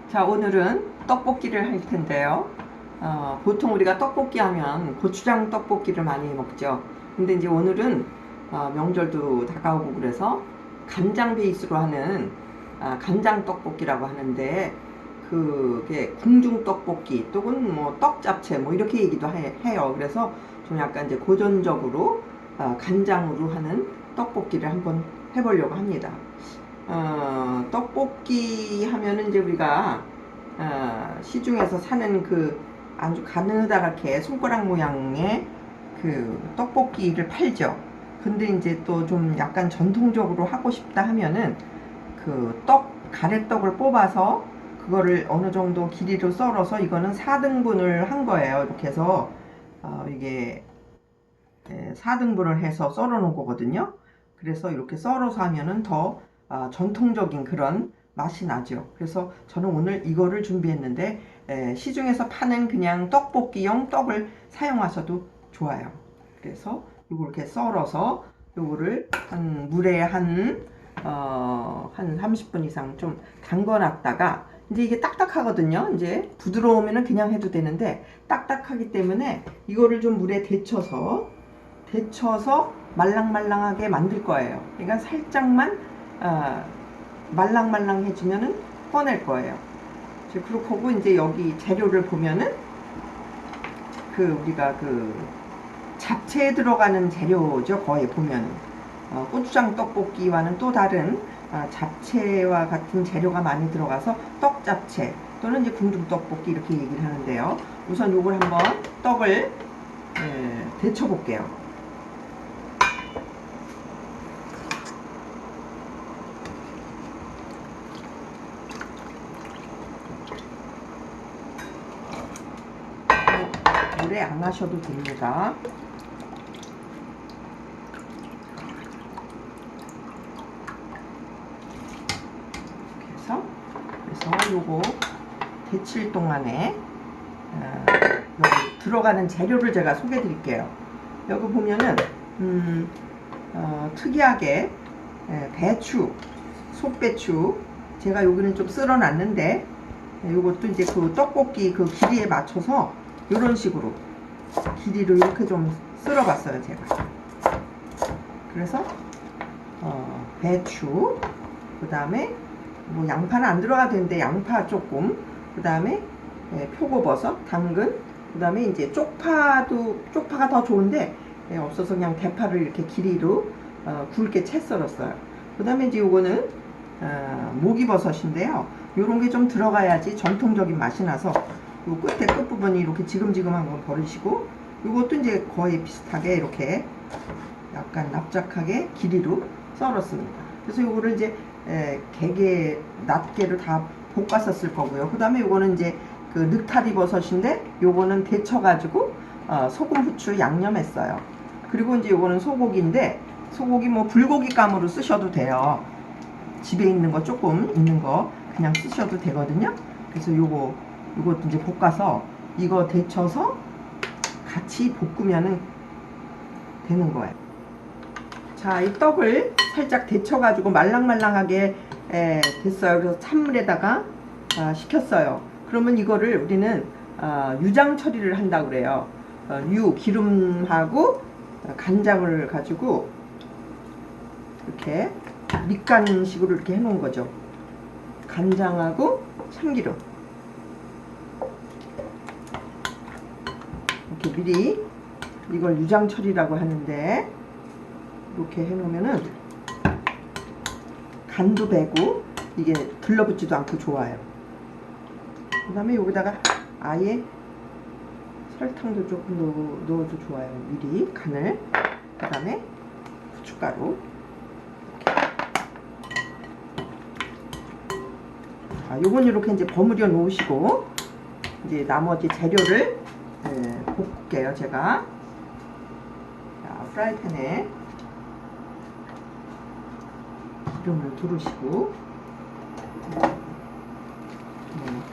자, 오늘은 떡볶이를 할 텐데요. 보통 우리가 떡볶이 하면 고추장 떡볶이를 많이 먹죠. 근데 이제 오늘은 명절도 다가오고 그래서 간장 베이스로 하는 간장 떡볶이라고 하는데, 그게 궁중 떡볶이 또는 뭐 떡잡채 뭐 이렇게 얘기도 해요. 그래서 좀 약간 이제 고전적으로 간장으로 하는 떡볶이를 한번 해보려고 합니다. 떡볶이 하면은 이제 우리가 시중에서 사는 그 아주 가느다랗게 손가락 모양의 그 떡볶이를 팔죠. 근데 이제 또 좀 약간 전통적으로 하고 싶다 하면은 그 가래떡을 뽑아서 그거를 어느 정도 길이로 썰어서, 이거는 4등분을 한 거예요. 이렇게 해서 이게 4등분을 해서 썰어 놓은 거거든요. 그래서 이렇게 썰어서 하면은 더 전통적인 그런 맛이 나죠. 그래서 저는 오늘 이거를 준비했는데, 시중에서 파는 그냥 떡볶이용 떡을 사용하셔도 좋아요. 그래서 이걸 이렇게 썰어서 요거를 물에 한 30분 이상 좀 담궈 놨다가, 이제 이게 딱딱하거든요. 이제 부드러우면은 그냥 해도 되는데 딱딱하기 때문에 이거를 좀 물에 데쳐서 말랑말랑하게 만들 거예요. 그러니까 살짝만 말랑말랑해지면은 꺼낼 거예요. 그렇고 하고, 이제 여기 재료를 보면은 우리가 잡채에 들어가는 재료죠. 거의 보면은 고추장 떡볶이와는 또 다른 잡채와 같은 재료가 많이 들어가서 떡잡채 또는 이제 궁중 떡볶이 이렇게 얘기를 하는데요. 우선 요걸 한번 떡을 데쳐 볼게요. 물에 안 하셔도 됩니다. 그래서 요거 데칠 동안에 여기 들어가는 재료를 제가 소개해 드릴게요. 여기 보면은 특이하게 배추, 속배추, 제가 여기는 좀 쓸어 놨는데, 요것도 이제 그 떡볶이 그 길이에 맞춰서 이런 식으로 길이로 이렇게 좀 쓸어 봤어요, 제가. 그래서 배추, 그 다음에 뭐 양파는 안 들어가도 되는데 양파 조금, 그 다음에 표고버섯, 당근, 그 다음에 이제 쪽파가 더 좋은데 없어서 그냥 대파를 이렇게 길이로 굵게 채 썰었어요. 그 다음에 이제 요거는 목이버섯인데요. 요런 게 좀 들어가야지 전통적인 맛이 나서 요 끝부분이 이렇게 지금지금한 건 버리시고, 요것도 이제 거의 비슷하게 이렇게 약간 납작하게 길이로 썰었습니다. 그래서 요거를 이제 낱개를 다 볶아서 쓸 거고요. 그 다음에 요거는 이제 그 느타리 버섯인데 요거는 데쳐가지고 소금, 후추 양념했어요. 그리고 이제 요거는 소고기인데, 소고기 뭐 불고기 감으로 쓰셔도 돼요. 집에 있는 거 조금 있는 거 그냥 쓰셔도 되거든요. 그래서 요것도 이제 볶아서 이거 데쳐서 같이 볶으면은 되는 거예요. 자, 이 떡을 살짝 데쳐가지고 말랑말랑하게 됐어요. 그래서 찬물에다가 식혔어요. 그러면 이거를 우리는 유장 처리를 한다고 그래요. 기름하고 간장을 가지고 이렇게 밑간식으로 이렇게 해놓은 거죠. 간장하고 참기름 이렇게 미리, 이걸 유장 처리라고 하는데, 이렇게 해놓으면은 간도 배고 이게 들러붙지도 않고 좋아요. 그 다음에 여기다가 아예 설탕도 조금 넣어도 좋아요. 미리 간을. 그 다음에 후춧가루. 요건 이렇게 이제 버무려 놓으시고, 이제 나머지 재료를 볶을게요. 제가 프라이팬에 기름을 두르시고,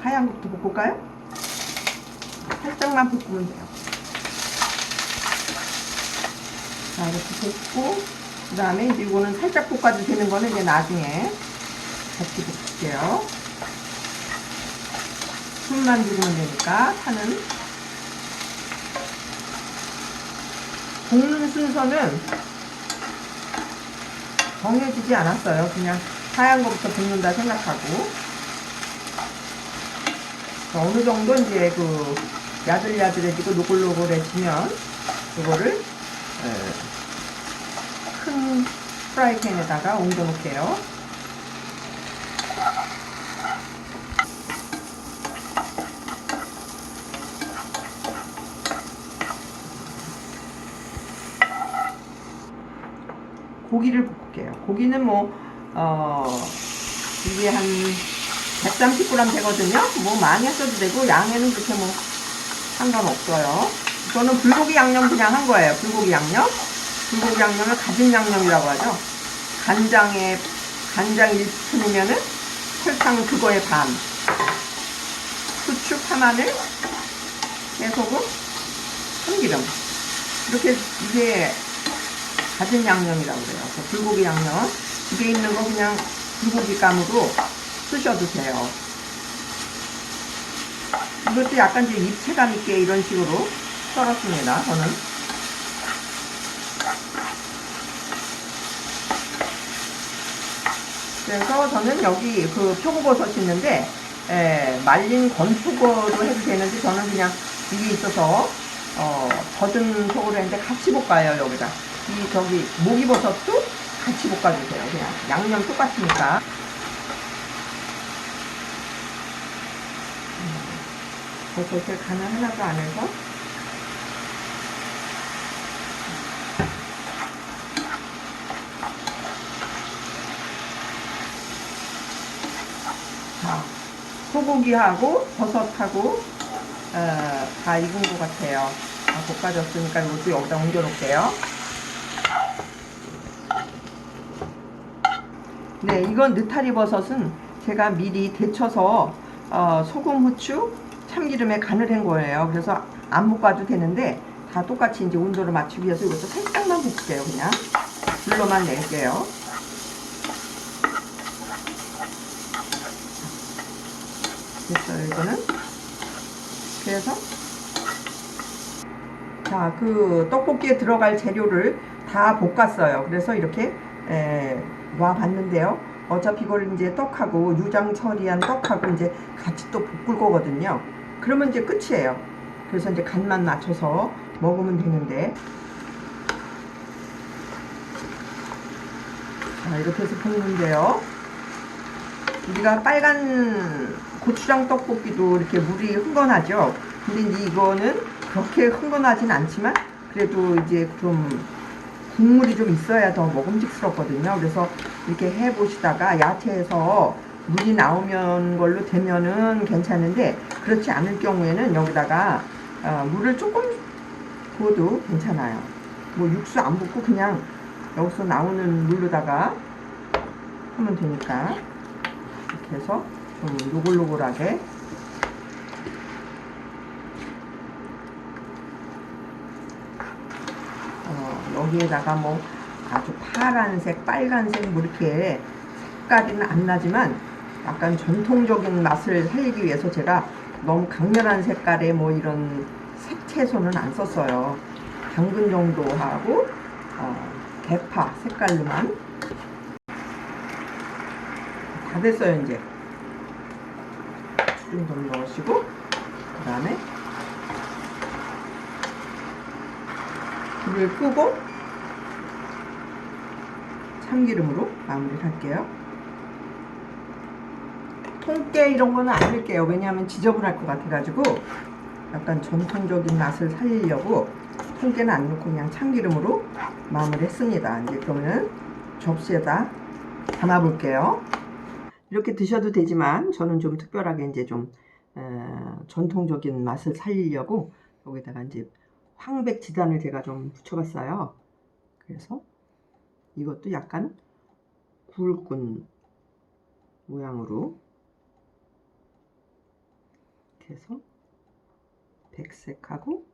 하얀 것부터 볶을까요? 살짝만 볶으면 돼요. 자, 이렇게 볶고, 그 다음에 이제 이거는 살짝 볶아도 되는 거는 이제 나중에 같이 볶을게요. 숨만 죽으면 되니까 파는. 볶는 순서는 정해지지 않았어요. 그냥 하얀 거부터 볶는다 생각하고. 어느 정도 이제 그 야들야들해지고 노글노글해지면 그거를 큰 프라이팬에다가 옮겨 놓을게요. 고기를 볶을게요. 고기는 뭐 이게 한 130g 되거든요. 뭐 많이 하셔도 되고 양에는 그렇게 뭐 상관없어요. 저는 불고기 양념 그냥 한 거예요. 불고기 양념. 불고기 양념을 가진 양념이라고 하죠. 간장 1스푼이면은 설탕 그거의 반. 후추, 파마늘, 깨소금, 참기름. 이렇게 이게 가진 양념이라고 그래요. 불고기 양념. 집에 있는 거 그냥 불고기 감으로 쓰셔도 돼요. 이것도 약간 좀 입체감 있게 이런 식으로 썰었습니다. 저는. 그래서 저는 여기 그 표고버섯 있는데 말린 건표고로 해도 되는데 저는 그냥 이게 있어서 젖은 표고로 했는데 같이 볶아요. 여기다 이 저기 목이버섯도 같이 볶아주세요. 그냥 양념 똑같으니까. 버섯을 간을 하나도 안 해서 소고기하고 버섯하고 다 익은 것 같아요. 다 볶아졌으니까 이것도 여기다 옮겨 놓을게요. 네, 이건 느타리 버섯은 제가 미리 데쳐서 소금, 후추, 참기름에 간을 한 거예요. 그래서 안 볶아도 되는데 다 똑같이 이제 온도를 맞추기 위해서 이것도 살짝만 볶을게요. 그냥 불로만 낼게요. 됐어요, 이거는. 그래서 자, 그 떡볶이에 들어갈 재료를 다 볶았어요. 그래서 이렇게 놔 봤는데요. 어차피 이걸 이제 떡하고 유장 처리한 떡하고 이제 같이 또 볶을 거거든요. 그러면 이제 끝이에요. 그래서 이제 간만 맞춰서 먹으면 되는데, 자, 이렇게 해서 볶는데요. 우리가 빨간 고추장 떡볶이도 이렇게 물이 흥건하죠. 근데 이제 이거는 그렇게 흥건하진 않지만 그래도 이제 좀 국물이 좀 있어야 더 먹음직스럽거든요. 그래서 이렇게 해보시다가 야채에서 물이 나오면 걸로 되면은 괜찮은데 그렇지 않을 경우에는 여기다가 물을 조금 부어도 괜찮아요. 뭐 육수 안 붓고 그냥 여기서 나오는 물로다가 하면 되니까 이렇게 해서 좀 노글노글하게 여기에다가 뭐 아주 파란색, 빨간색 뭐 이렇게 색깔은 안 나지만 약간 전통적인 맛을 살리기 위해서 제가 너무 강렬한 색깔의 뭐 이런 색채소는 안 썼어요. 당근 정도 하고 대파 색깔로만. 다 됐어요. 이제 좀 더 넣으시고 그 다음에 불을 끄고 참기름으로 마무리를 할게요. 통깨 이런 거는 안 넣을게요. 왜냐하면 지저분할 것 같아가지고 약간 전통적인 맛을 살리려고 통깨는 안 넣고 그냥 참기름으로 마무리 했습니다. 이제 그러면 접시에다 담아 볼게요. 이렇게 드셔도 되지만 저는 좀 특별하게 이제 좀 전통적인 맛을 살리려고 여기다가 이제 황백 지단을 제가 좀 붙여봤어요. 그래서 이것도 약간 굵은 모양으로 이렇게 해서 백색하고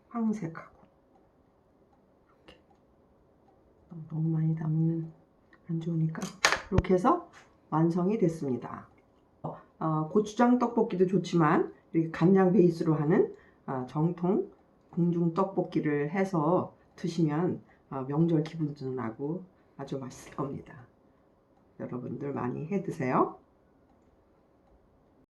황색하고 이렇게 너무 많이 담으면 안 좋으니까 이렇게 해서 완성이 됐습니다. 고추장 떡볶이도 좋지만 이렇게 간장 베이스로 하는 정통 궁중 떡볶이를 해서 드시면 명절 기분도 나고 아주 맛있을 겁니다. 여러분들 많이 해 드세요.